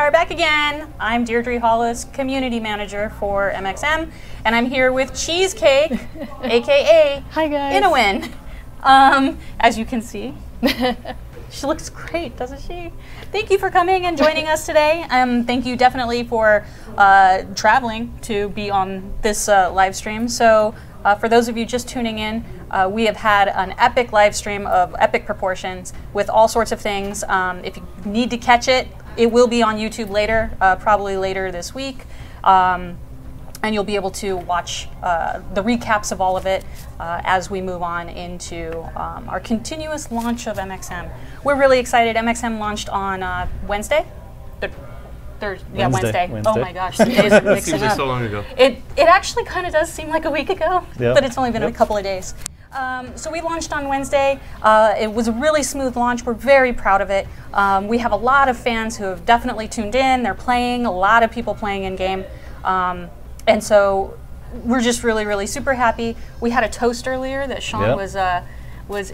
are back again. I'm Deirdre Hollis, Community Manager for MXM, and I'm here with Cheezecake, aka Hi guys. Inowin. As you can see, she looks great, doesn't she? Thank you for coming and joining us today. Thank you definitely for traveling to be on this live stream. So for those of you just tuning in, we have had an epic live stream of epic proportions with all sorts of things. If you need to catch it, it will be on YouTube later, probably later this week. And you'll be able to watch the recaps of all of it as we move on into our continuous launch of MXM. We're really excited. MXM launched on Wednesday. Wednesday. Oh my gosh, the days are mixing Seems like up. so long ago. It actually kind of does seem like a week ago, Yep. but it's only been a couple of days. So we launched on Wednesday. It was a really smooth launch. We're very proud of it. We have a lot of fans who have definitely tuned in. They're playing, a lot of people playing in game. And so we're just really, really super happy. We had a toast earlier that Sean was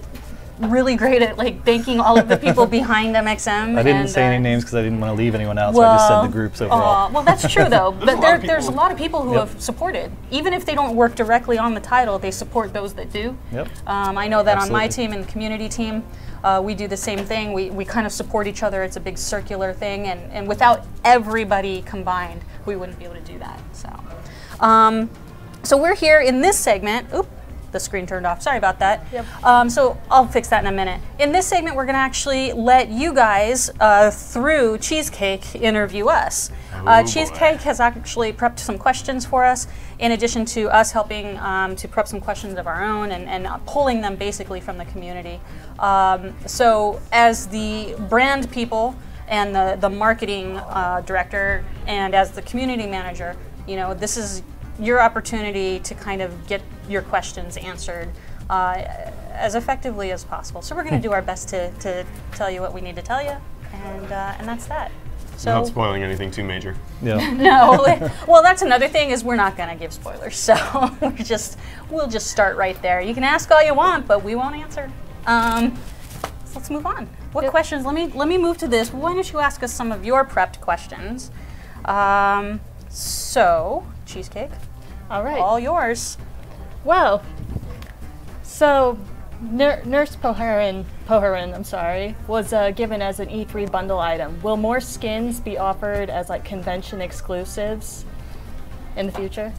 really great at, like, thanking all of the people behind MXM. I didn't say any names because I didn't want to leave anyone out, so I just said the groups overall. Well, that's true though. But there's a lot of people who have supported. Even if they don't work directly on the title, they support those that do. Yep. I know that on my Absolutely. team and the community team, we do the same thing. We kind of support each other. It's a big circular thing, and without everybody combined, we wouldn't be able to do that. So we're here in this segment. Oop, the screen turned off. Sorry about that. Yep. So I'll fix that in a minute. In this segment, we're going to actually let you guys, through Cheezecake, interview us. Cheezecake has actually prepped some questions for us, in addition to us helping to prep some questions of our own and pulling them basically from the community. So as the brand people and the marketing director and as the community manager, you know, this is your opportunity to kind of get your questions answered as effectively as possible. So we're going to do our best to tell you what we need to tell you, and that's that. So Not spoiling anything too major. Yeah. no, well, that's another thing is we're not going to give spoilers. So we'll just start right there. You can ask all you want, but we won't answer. So let's move on. What questions? Let me move to this. Why don't you ask us some of your prepped questions? So, Cheezecake, All right. all yours. Well, so Nurse Poharin, I'm sorry, was given as an E3 bundle item. Will more skins be offered as like convention exclusives in the future?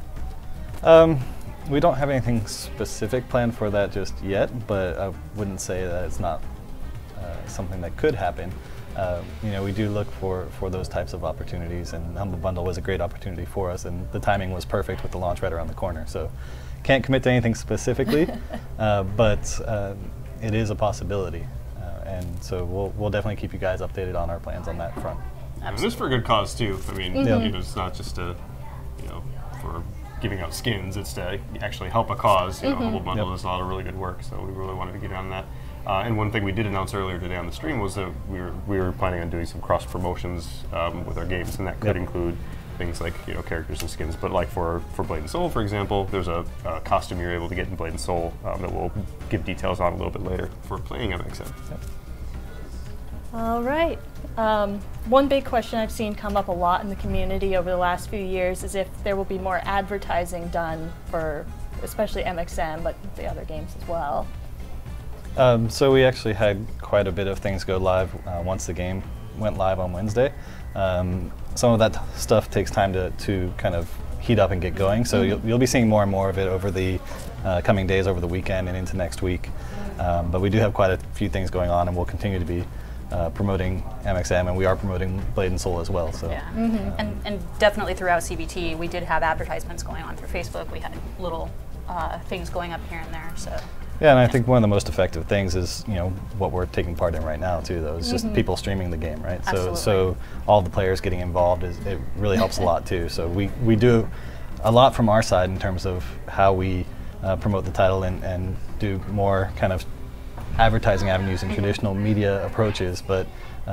We don't have anything specific planned for that just yet, but I wouldn't say that it's not something that could happen. You know, we do look for those types of opportunities, and Humble Bundle was a great opportunity for us, and the timing was perfect with the launch right around the corner. So can't commit to anything specifically, but it is a possibility. And so we'll definitely keep you guys updated on our plans on that front. And this for a good cause too. I mean, you know, it's not just for giving out skins. It's to actually help a cause. You know, Humble Bundle does a lot of really good work, so we really wanted to get on that. And one thing we did announce earlier today on the stream was that we were planning on doing some cross promotions with our games, and that could include things like, you know, characters and skins. But like for Blade and Soul, for example, there's a costume you're able to get in Blade and Soul that we'll give details on a little bit later for playing MXM. All right. One big question I've seen come up a lot in the community over the last few years is if there will be more advertising done for especially MXM, but the other games as well. So we actually had quite a bit of things go live once the game went live on Wednesday. Some of that stuff takes time to kind of heat up and get going, so you'll be seeing more and more of it over the coming days, over the weekend and into next week. But we do have quite a few things going on, and we'll continue to be promoting MXM, and we are promoting Blade and Soul as well. So. Yeah, and definitely throughout CBT, we did have advertisements going on through Facebook. We had little things going up here and there. So. Yeah, and I think one of the most effective things is, you know, what we're taking part in right now too. Though is just people streaming the game, right? So all the players getting involved it really helps a lot too. So we do a lot from our side in terms of how we promote the title and do more kind of advertising avenues and traditional media approaches. But you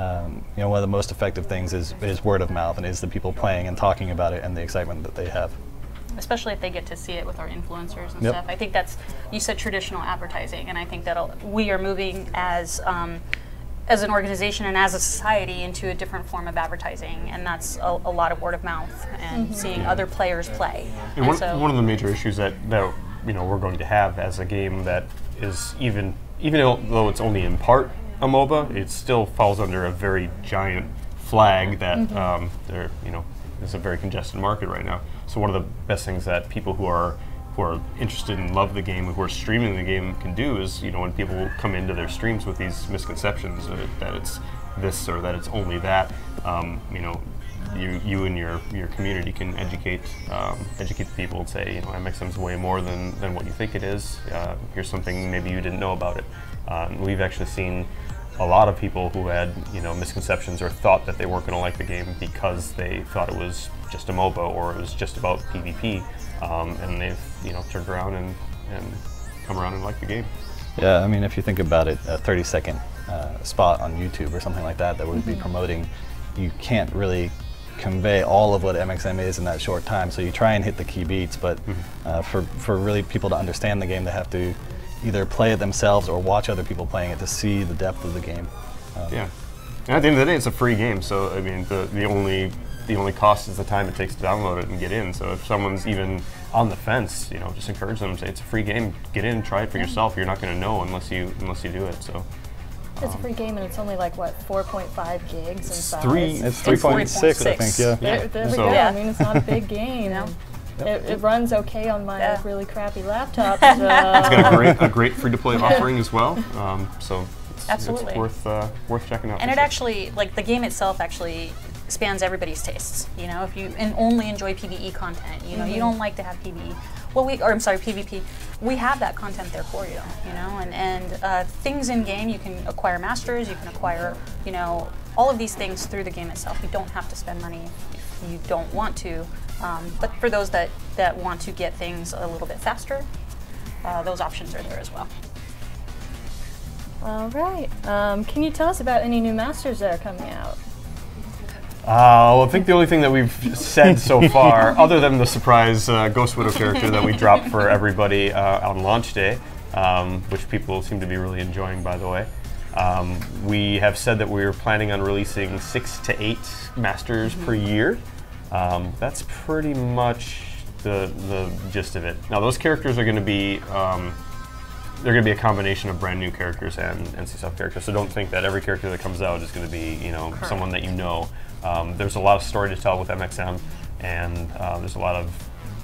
know, one of the most effective things is word of mouth, and is the people playing and talking about it and the excitement that they have. Especially if they get to see it with our influencers and stuff. I think that's, you said traditional advertising, and I think that we are moving as as an organization and as a society into a different form of advertising, and that's a lot of word of mouth and seeing other players play. And one of the major issues that we're going to have as a game that is even though it's only in part a MOBA, it still falls under a very giant flag that it's a very congested market right now. So one of the best things that people who are interested and love the game, who are streaming the game, can do is, when people come into their streams with these misconceptions that it's this or that it's only that, you and your community can educate the people and say, MXM is way more than what you think it is. Here's something maybe you didn't know about it. We've actually seen a lot of people who had misconceptions or thought that they weren't going to like the game because they thought it was just a MOBA or it was just about PvP, and they've turned around and come around and like the game. Yeah, I mean, if you think about it, a 30-second spot on YouTube or something like that would be promoting, you can't really convey all of what MXM is in that short time. So you try and hit the key beats, but for really people to understand the game, they have to either play it themselves or watch other people playing it to see the depth of the game. Yeah, and at the end of the day, it's a free game. So I mean, the only cost is the time it takes to download it and get in. So if someone's even on the fence, just encourage them. Say it's a free game. Get in, try it for yourself. You're not going to know unless you do it. So. It's a free game, and it's only like, what, 4.5 gigs in size? It's 3.6, I think, yeah. There we go. I mean, it's not a big game. It runs okay on my really crappy laptop. So. It's got a great free-to-play offering as well, so it's worth checking out. And it actually, the game itself actually spans everybody's tastes. If you only enjoy PvE content, you don't like to have PvE. PvP. We have that content there for you, and things in game, you can acquire masters, you can acquire, all of these things through the game itself. You don't have to spend money if you don't want to, but for those that want to get things a little bit faster, those options are there as well. All right. Can you tell us about any new masters that are coming out? Well, I think the only thing that we've said so far, other than the surprise Ghost Widow character that we dropped for everybody on launch day, which people seem to be really enjoying, by the way, we have said that we're planning on releasing 6 to 8 masters per year. That's pretty much the gist of it. Now, those characters are going to be they're going to be a combination of brand new characters and NCSoft characters. So don't think that every character that comes out is going to be someone that you know. There's a lot of story to tell with MXM, and there's a lot of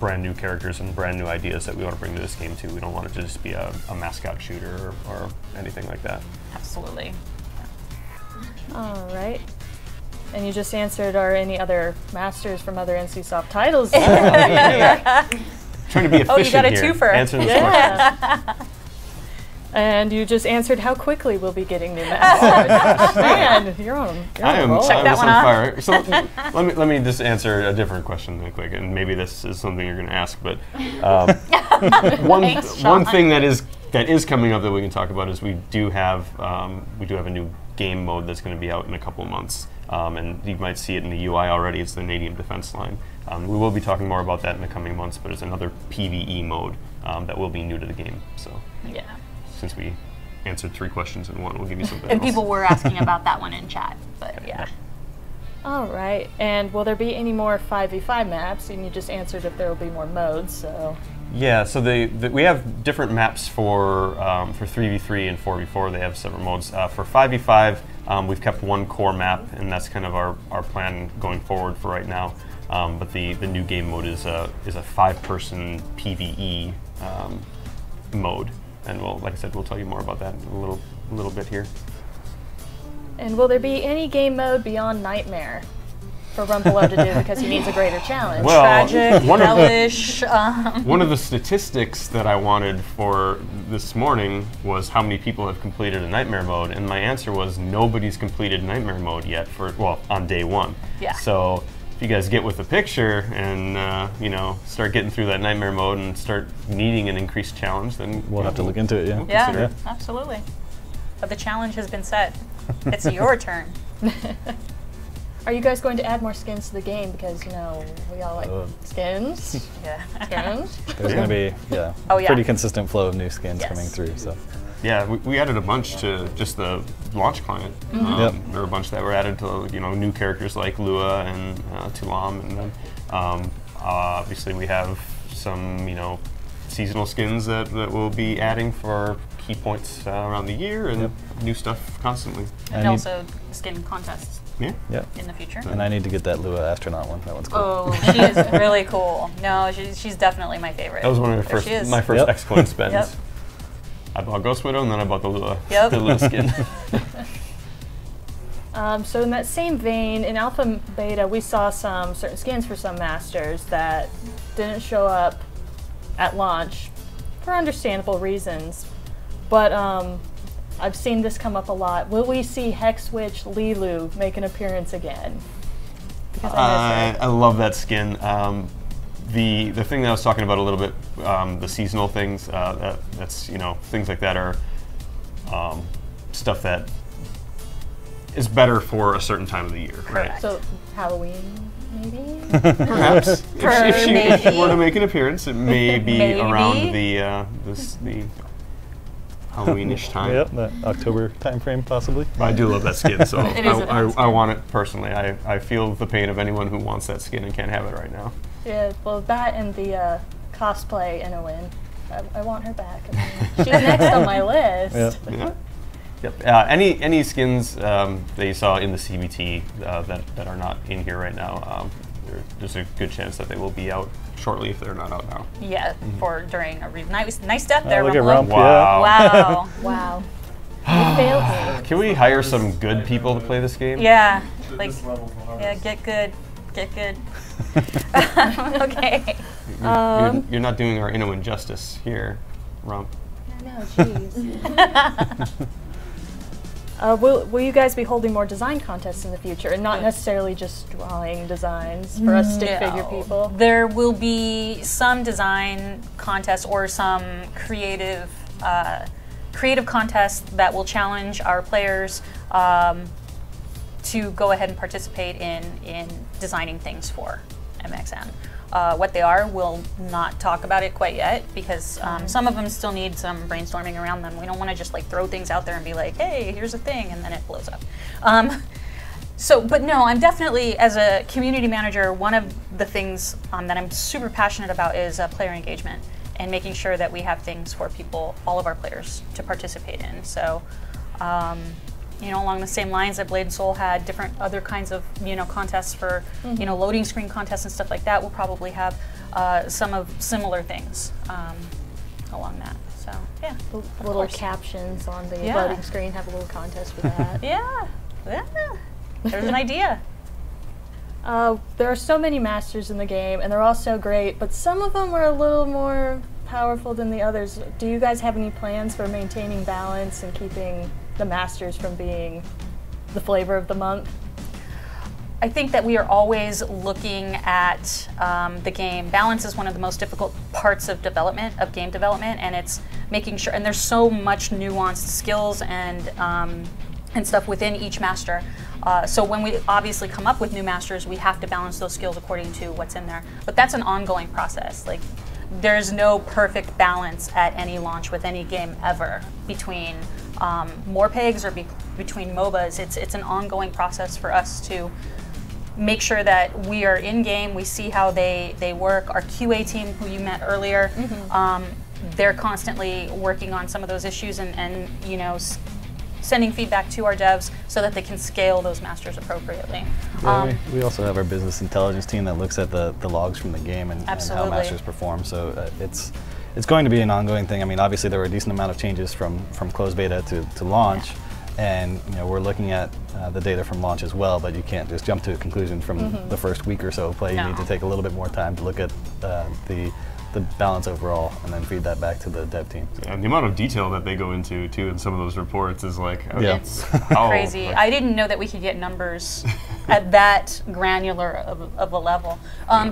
brand new characters and brand new ideas that we want to bring to this game too. We don't want it to just be a mascot shooter or anything like that. Absolutely. All right. And you just answered, are any other masters from other NCSoft titles? Trying to be efficient you got a here. twofer. Answering this question. And you just answered how quickly we'll be getting new masters. Man, you're on a roll. Check that one off. Fire. So let me just answer a different question real quick, and maybe this is something you're going to ask, but one thing that is coming up that we can talk about is we do have a new game mode that's going to be out in a couple of months, and you might see it in the UI already. It's the Nadium Defense Line. We will be talking more about that in the coming months, but it's another PvE mode that will be new to the game. So yeah. Since we answered 3 questions in one, we'll give you something And else. people were asking about that one in chat, but yeah. All right, and will there be any more 5v5 maps? And you just answered if there will be more modes, so. Yeah, so we have different maps for 3v3 and 4v4. They have separate modes. For 5v5, we've kept one core map, and that's kind of our plan going forward for right now. But the new game mode is a 5-person PvE mode. And like I said, we'll tell you more about that in a little bit here. And will there be any game mode beyond Nightmare for Rumpelo to do because he needs a greater challenge? Well, Tragic, hellish. One of the statistics that I wanted for this morning was how many people have completed a Nightmare mode, and my answer was nobody's completed Nightmare mode yet on day 1. Yeah. So if you guys get with the picture and start getting through that Nightmare mode and start needing an increased challenge, then we'll have to look into it. Yeah. We'll consider it. Absolutely. But the challenge has been set. It's your turn. Are you guys going to add more skins to the game? Because, we all like skins. Yeah. Skins. There's going to be pretty consistent flow of new skins coming through. So Yeah, we added a bunch to just the launch client. Yep. There were a bunch that were added to new characters like Lua and Tulam, and then obviously we have some seasonal skins that we'll be adding for key points around the year, and new stuff constantly. And also skin contests. Yeah. In the future. And I need to get that Lua astronaut one. That one's cool. Oh, she is really cool. No, she's definitely my favorite. That was one of my first X-Coin spends. Yep. I bought Ghost Widow, and then I bought the Lua, Yep. the Lua skin. So in that same vein, in Alpha and Beta, we saw some certain skins for some masters that didn't show up at launch for understandable reasons. But I've seen this come up a lot. Will we see Hex Witch Lilu make an appearance again? Because I love that skin. The thing that I was talking about a little bit, the seasonal things, that's things like that are stuff that is better for a certain time of the year, right? So Halloween, maybe? Perhaps. if she were to make an appearance, it may be Maybe. around the Halloweenish time. Yep, the October timeframe possibly. But I do love that skin, so It is a fun I want it personally. I feel the pain of anyone who wants that skin and can't have it right now. Yeah, well, that and the cosplay in a win. I want her back. I mean, she's next on my list. Yeah. Yep. Any skins that you saw in the CBT that are not in here right now, there's a good chance that they will be out shortly if they're not out now. Yeah, during a nice death there. Look at Rumble. Rump, Wow. Wow. Wow. You failed me. Can we hire some good people to play this game? Yeah, get good. Okay. You're not doing our Innowan justice here, Rump. No, jeez. Will you guys be holding more design contests in the future, and not necessarily just drawing designs for us stick figure people? There will be some design contests or some creative contests that will challenge our players to go ahead and participate in designing things for MXM. What they are, we'll not talk about it quite yet because some of them still need some brainstorming around them. We don't want to just throw things out there and be like, hey, here's a thing, and then it blows up. But no, I'm definitely, as a community manager, one of the things that I'm super passionate about is player engagement and making sure that we have things for people, all of our players, to participate in. So, along the same lines that Blade and Soul had different other kinds of, contests for, loading screen contests and stuff like that, we'll probably have some of similar things along that. So, yeah. Little captions on the loading screen, have a little contest for that. Yeah. There's an idea. There are so many masters in the game, and they're all so great, but some of them are a little more powerful than the others. Do you guys have any plans for maintaining balance and keeping the masters from being the flavor of the month? I think that we are always looking at the game. Balance is one of the most difficult parts of game development, and it's making sure, and there's so much nuanced skills and stuff within each master. So when we obviously come up with new masters, we have to balance those skills according to what's in there. But that's an ongoing process. There's no perfect balance at any launch with any game ever between Morpegs or between MOBAs. It's an ongoing process for us to make sure that we are in game, we see how they work. Our QA team, who you met earlier, they're constantly working on some of those issues and sending feedback to our devs so that they can scale those masters appropriately. Yeah, we also have our business intelligence team that looks at the logs from the game and how masters perform. So it's going to be an ongoing thing. I mean, obviously there were a decent amount of changes from closed beta to launch, and we're looking at the data from launch as well. But you can't just jump to a conclusion from the first week or so of play. You need to take a little bit more time to look at the balance overall, and then feed that back to the dev team. And the amount of detail that they go into too in some of those reports is it's crazy. I didn't know that we could get numbers at that granular of a level.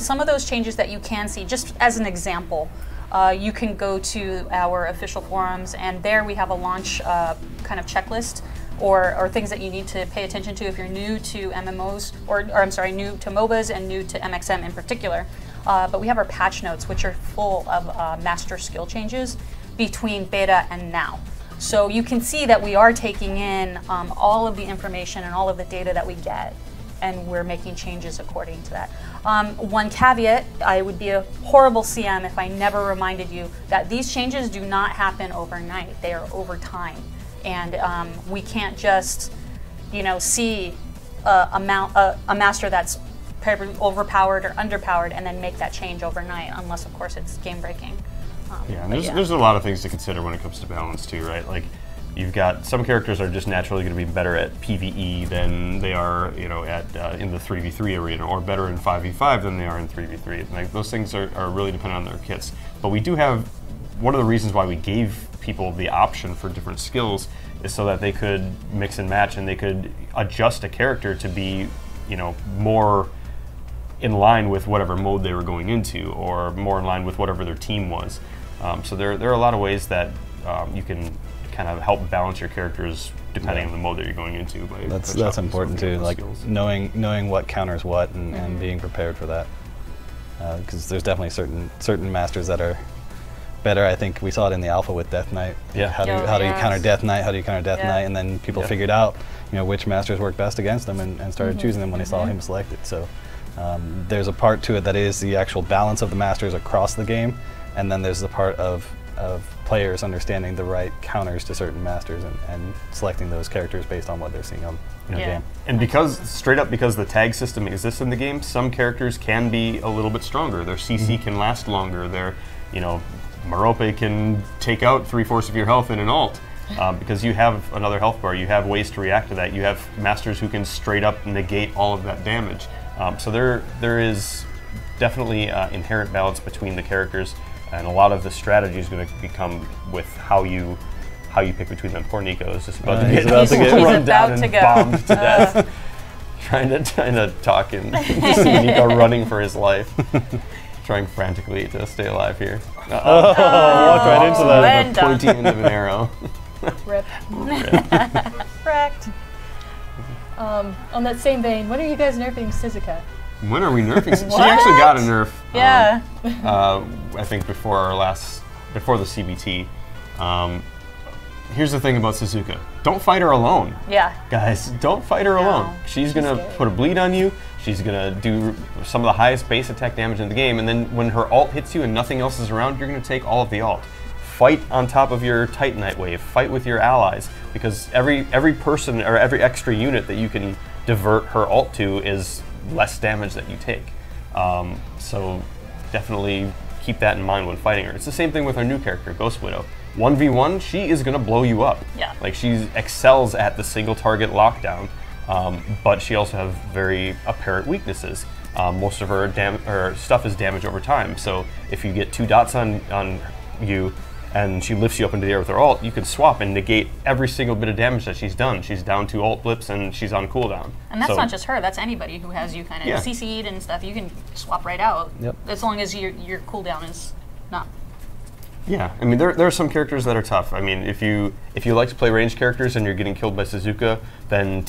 Some of those changes that you can see, just as an example, you can go to our official forums, and there we have a launch kind of checklist or things that you need to pay attention to if you're new to MMOs, or I'm sorry, new to MOBAs and new to MXM in particular. But we have our patch notes, which are full of master skill changes between beta and now. So you can see that we are taking in all of the information and all of the data that we get, and we're making changes according to that. One caveat, I would be a horrible CM if I never reminded you that these changes do not happen overnight. They are over time. And we can't just, see a master that's overpowered or underpowered and then make that change overnight, unless, of course, it's game breaking. Yeah, and there's a lot of things to consider when it comes to balance too, right? Like, you've got some characters are just naturally going to be better at PvE than they are, at in the 3v3 arena, or better in 5v5 than they are in 3v3. And like, those things are really dependent on their kits. But we do have, one of the reasons why we gave people the option for different skills is so that they could mix and match, and they could adjust a character to be, more in line with whatever mode they were going into, or more in line with whatever their team was. So there are a lot of ways that you can kind of help balance your characters depending on the mode that you're going into. That's important too, like knowing what counters what, and being prepared for that. Because there's definitely certain masters that are better. I think we saw it in the alpha with Death Knight. Yeah. How do you counter Death Knight? How do you counter Death Knight? And then people figured out, which masters work best against them, and started choosing them when they saw him selected. So there's a part to it that is the actual balance of the masters across the game, and then there's the part of players understanding the right counters to certain masters and selecting those characters based on what they're seeing on in the game. And because the tag system exists in the game, some characters can be a little bit stronger. Their CC can last longer. Their, Merope can take out 3/4 of your health in an ult. Because you have another health bar, you have ways to react to that. You have masters who can straight up negate all of that damage. So there is definitely inherent balance between the characters, and a lot of the strategy is going to become with how you pick between them. Poor Nico is just about to get run down and bombed to death. trying to talk and see Nico running for his life. Trying frantically to stay alive here. Walked right into that. The pointy end of an arrow. Rip. Correct. On that same vein, when are you guys nerfing Cheezecake? When are we nerfing? She actually got a nerf. Yeah. I think before the CBT. Here's the thing about Suzuka. Don't fight her alone. Yeah. Guys, don't fight her alone. She's going to put a bleed on you. She's going to do some of the highest base attack damage in the game, and then when her ult hits you and nothing else is around, you're going to take all of the ult. Fight on top of your Titanite wave. Fight with your allies, because every person or every extra unit that you can divert her ult to is less damage that you take. So definitely keep that in mind when fighting her. It's the same thing with our new character, Ghost Widow. 1v1, she is going to blow you up. Yeah. Like, she excels at the single target lockdown, but she also has very apparent weaknesses. Most of her stuff is damage over time, so if you get 2 dots on you and she lifts you up into the air with her ult, you can swap and negate every single bit of damage that she's done. She's down 2 ult blips and she's on cooldown. And that's not just her, that's anybody who has you kind of CC'd and stuff. You can swap right out, as long as your cooldown is not. Yeah, I mean, there are some characters that are tough. I mean, if you like to play ranged characters and you're getting killed by Suzuka, then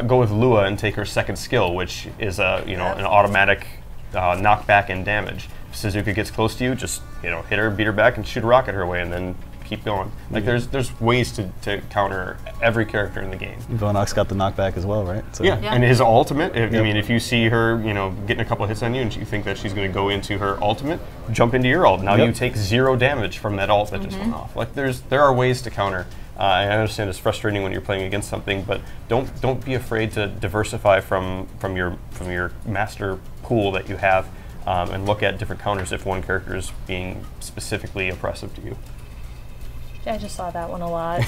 go with Lua and take her second skill, which is an automatic knockback and damage. If Suzuka gets close to you, just hit her, beat her back, and shoot a rocket her way, and then keep going. Like, there's ways to counter every character in the game. Vonox got the knockback as well, right? So yeah, and his ultimate, I mean, if you see her, getting a couple of hits on you and you think that she's going to go into her ultimate, jump into your ult. Now you take 0 damage from that ult that just went off. Like, there are ways to counter. I understand it's frustrating when you're playing against something, but don't be afraid to diversify from your master pool that you have, and look at different counters if one character is being specifically oppressive to you. Yeah, I just saw that one a lot.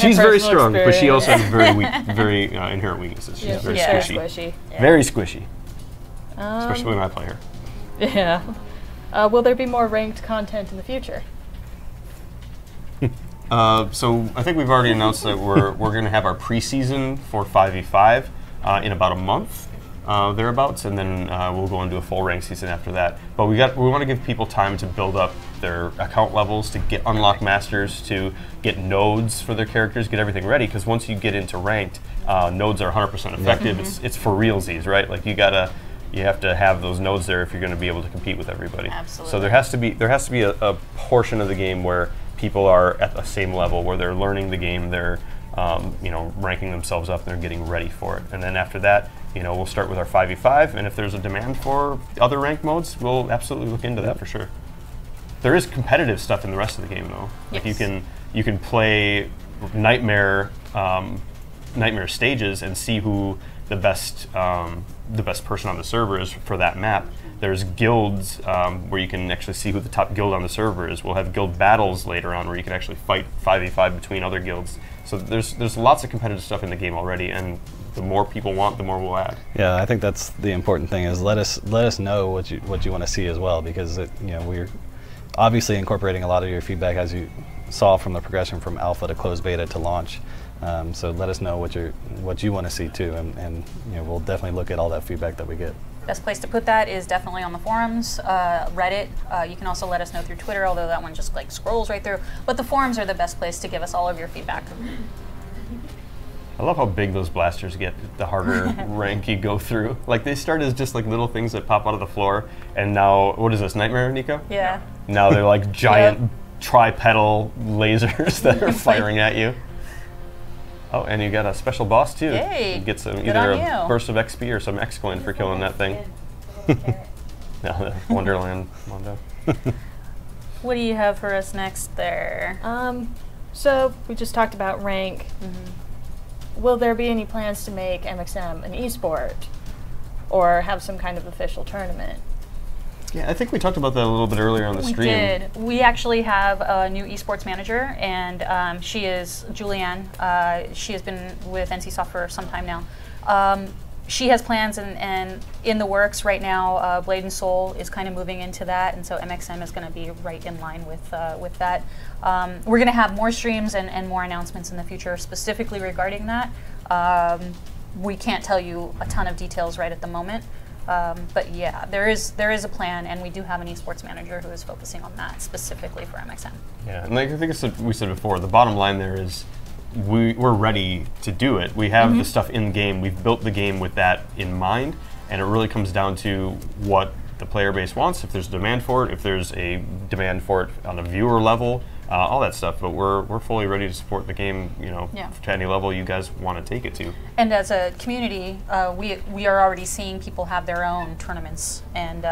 She's very strong, but she also has very inherent weaknesses. She's very squishy. Yeah. Very squishy. Especially when I play her. Yeah. Will there be more ranked content in the future? So I think we've already announced that we're going to have our preseason for 5v5 in about a month. Thereabouts, and then we'll go into a full rank season after that. But we want to give people time to build up their account levels, to get unlock masters, to get nodes for their characters, get everything ready. Because once you get into ranked, nodes are 100% effective. It's for realsies, right? Like, you have to have those nodes there if you're going to be able to compete with everybody. Absolutely. So there has to be a portion of the game where people are at the same level where they're learning the game, they're ranking themselves up, and they're getting ready for it. And then after that, we'll start with our 5v5, and if there's a demand for other rank modes, we'll absolutely look into that for sure. There is competitive stuff in the rest of the game, though. Yes. Like you can play Nightmare stages and see who the best person on the server is for that map. There's guilds where you can actually see who the top guild on the server is. We'll have guild battles later on where you can actually fight 5v5 between other guilds. So there's lots of competitive stuff in the game already, and the more people want, the more we'll add. Yeah, I think that's the important thing, is let us know what you want to see as well, because we're obviously incorporating a lot of your feedback, as you saw from the progression from alpha to closed beta to launch. So let us know what you want to see too, and we'll definitely look at all that feedback that we get. Best place to put that is definitely on the forums, Reddit. You can also let us know through Twitter, although that one just like scrolls right through. But the forums are the best place to give us all of your feedback. I love how big those blasters get the harder rank you go through. Like, they start as just like little things that pop out of the floor, and now, what is this, Nightmare, Nico? Yeah. Now they're like giant tripedal lasers that are firing at you. Oh, and you got a special boss too. Yay. You get some Good either on a you. burst of XP or some X-Coin for killing that thing. No, Wonderland Mondo. What do you have for us next there? So we just talked about rank. Will there be any plans to make MXM an esport, or have some kind of official tournament? Yeah, I think we talked about that a little bit earlier on the stream. We did. We actually have a new esports manager, and she is Julianne. She has been with NCSoft for some time now. She has plans and in the works right now. Blade and Soul is kind of moving into that, and so MXM is going to be right in line with that. We're going to have more streams and more announcements in the future specifically regarding that. We can't tell you a ton of details right at the moment. But yeah, there is a plan, and we do have an esports manager who is focusing on that specifically for MXM. Yeah, and like I think we said before, the bottom line there is we're ready to do it. We have the stuff in game. We've built the game with that in mind, and it really comes down to what the player base wants. If there's a demand for it, if there's a demand for it on a viewer level, all that stuff. But we're fully ready to support the game, to any level you guys want to take it to. And as a community, we are already seeing people have their own tournaments and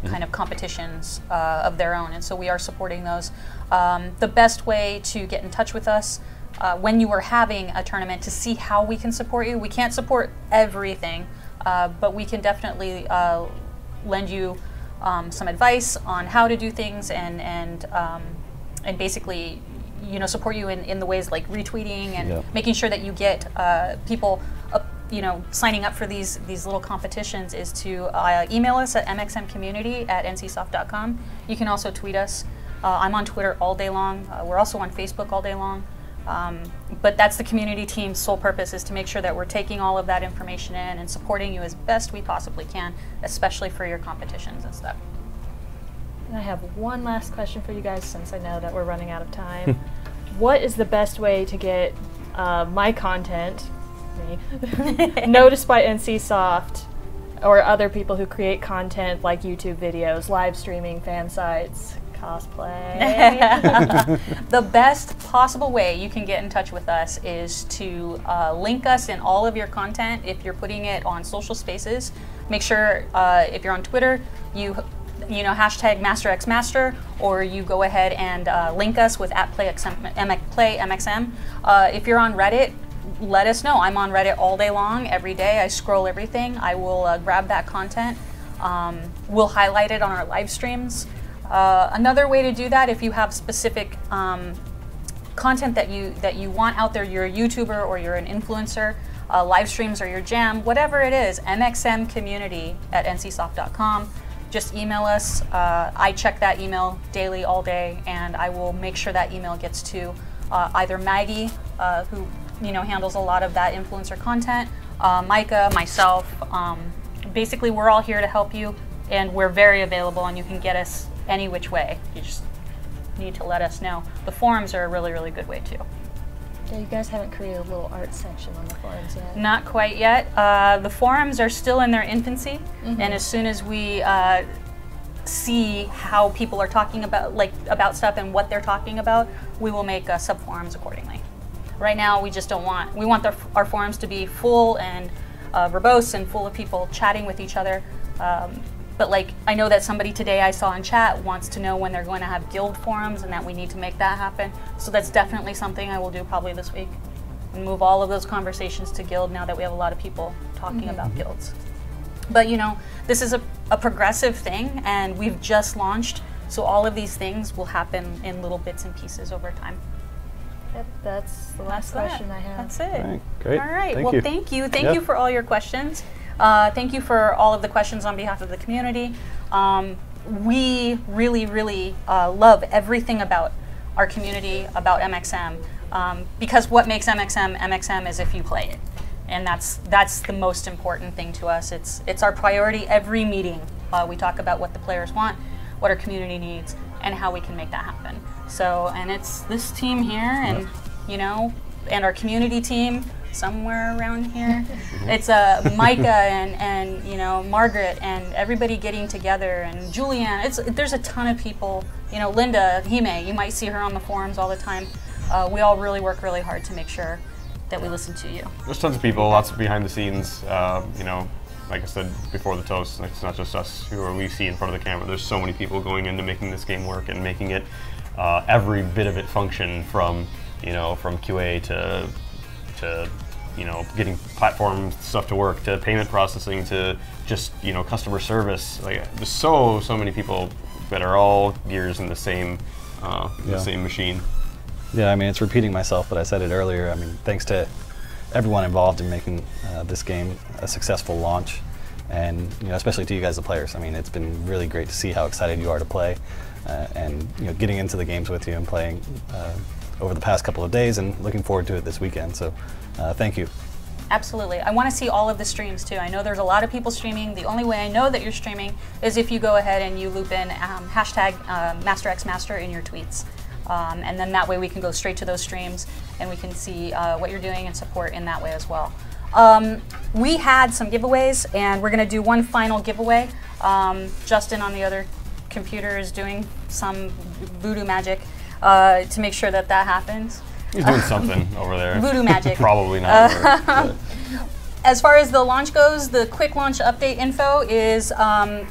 kind of competitions of their own, and so we are supporting those. The best way to get in touch with us when you are having a tournament to see how we can support you. We can't support everything, but we can definitely lend you some advice on how to do things and basically, support you in the ways like retweeting and making sure that you get people, signing up for these little competitions is to email us at mxmcommunity@ncsoft.com. You can also tweet us. I'm on Twitter all day long. We're also on Facebook all day long. But that's the community team's sole purpose, is to make sure that we're taking all of that information in and supporting you as best we possibly can, especially for your competitions and stuff. I have one last question for you guys, since I know that we're running out of time. What is the best way to get my content, noticed by NCSoft or other people who create content like YouTube videos, live streaming, fan sites, cosplay? The best possible way you can get in touch with us is to link us in all of your content. If you're putting it on social spaces, make sure if you're on Twitter, you hashtag MasterXMaster, or you go ahead and link us with @PlayMXM. If you're on Reddit, let us know. I'm on Reddit all day long, every day. I scroll everything. I will grab that content. We'll highlight it on our live streams. Another way to do that, if you have specific content that you want out there, you're a YouTuber or you're an influencer, live streams are your jam, whatever it is, mxmcommunity@ncsoft.com. Just email us. I check that email daily, all day, and I will make sure that email gets to either Maggie, who handles a lot of that influencer content, Micah, myself. Basically, we're all here to help you, and we're very available, and you can get us any which way. You just need to let us know. The forums are a really, really good way too. Yeah, you guys haven't created a little art section on the forums yet. Not quite yet. The forums are still in their infancy, and as soon as we see how people are talking about stuff and what they're talking about, we will make sub-forums accordingly. Right now, we just don't want, we want our forums to be full and verbose and full of people chatting with each other. But like, I know that somebody today I saw in chat wants to know when they're going to have guild forums, and that we need to make that happen. So that's definitely something I will do probably this week, and move all of those conversations to guild now that we have a lot of people talking about guilds. But you know, this is a progressive thing, and we've just launched, so all of these things will happen in little bits and pieces over time. Yep, that's the last question I have. That's it. All right, great. All right. Thank Well, you. thank you. Thank you for all your questions. Thank you for all of the questions on behalf of the community. We really, really love everything about our community, about MXM, because what makes MXM MXM is if you play it, and that's the most important thing to us. It's our priority every meeting. We talk about what the players want, what our community needs, and how we can make that happen. So, and it's this team here, and you know, and our community team somewhere around here. It's Micah and you know, Margaret and everybody getting together, and Julianne. There's a ton of people. You know, Linda, Hime, you might see her on the forums all the time. We all really work really hard to make sure that we listen to you. There's tons of people, lots of behind the scenes. You know, like I said before the toast, it's not just us who we see in front of the camera. There's so many people going into making this game work and making it every bit of it function, from you know, from QA to you know, getting platform stuff to work, to payment processing, to just, you know, customer service. Like, there's so many people that are all gears in the same machine. Yeah, I mean, it's repeating myself, but I said it earlier. I mean, thanks to everyone involved in making this game a successful launch, and you know, especially to you guys, the players. I mean, it's been really great to see how excited you are to play, and you know, getting into the games with you and playing over the past couple of days, and looking forward to it this weekend. So, thank you. Absolutely. I want to see all of the streams too. I know there's a lot of people streaming. The only way I know that you're streaming is if you go ahead and you loop in hashtag MasterXMaster in your tweets. And then that way we can go straight to those streams and we can see what you're doing and support in that way as well. We had some giveaways, and we're going to do one final giveaway. Justin on the other computer is doing some voodoo magic to make sure that that happens. He's doing something over there. Voodoo magic. Probably not. As far as the launch goes, the quick launch update info is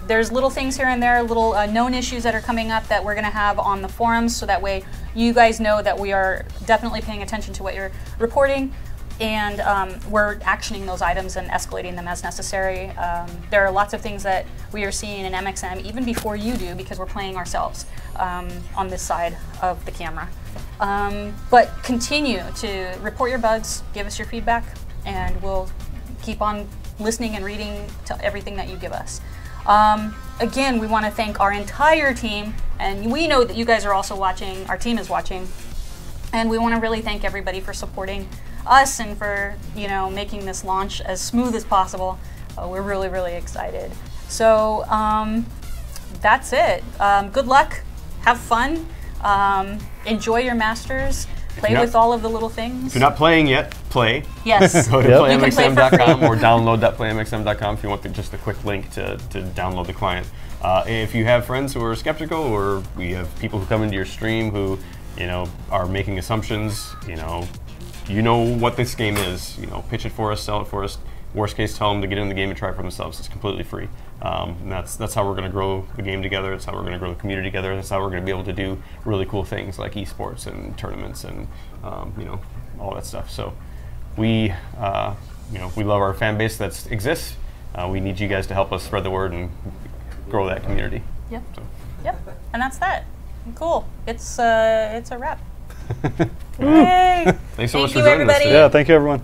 there's little things here and there, little known issues that are coming up that we're going to have on the forums, so that way you guys know that we are definitely paying attention to what you're reporting, and we're actioning those items and escalating them as necessary. There are lots of things that we are seeing in MXM even before you do, because we're playing ourselves on this side of the camera. But continue to report your bugs, give us your feedback, and we'll keep on listening and reading to everything that you give us. Again, we want to thank our entire team, and we know that you guys are also watching, our team is watching, and we want to really thank everybody for supporting us and for, you know, making this launch as smooth as possible. We're really, really excited. So that's it. Good luck, have fun, enjoy your Masters. Play with all of the little things. If you're not playing yet, play. Yes. Go to playmxm.com or download.playmxm.com if you want just a quick link to download the client. If you have friends who are skeptical, or we have people who come into your stream who, you know, are making assumptions, you know what this game is. You know, pitch it for us, sell it for us. Worst case, tell them to get in the game and try it for themselves. It's completely free. And that's how we're going to grow the game together. That's how we're going to grow the community together. That's how we're going to be able to do really cool things like esports and tournaments and you know, all that stuff. So we you know, we love our fan base that exists. We need you guys to help us spread the word and grow that community. Yep. So. Yep. And that's that. Cool. It's a wrap. Yay! Thanks so much for you, joining us everybody. today. Yeah, thank you, everyone.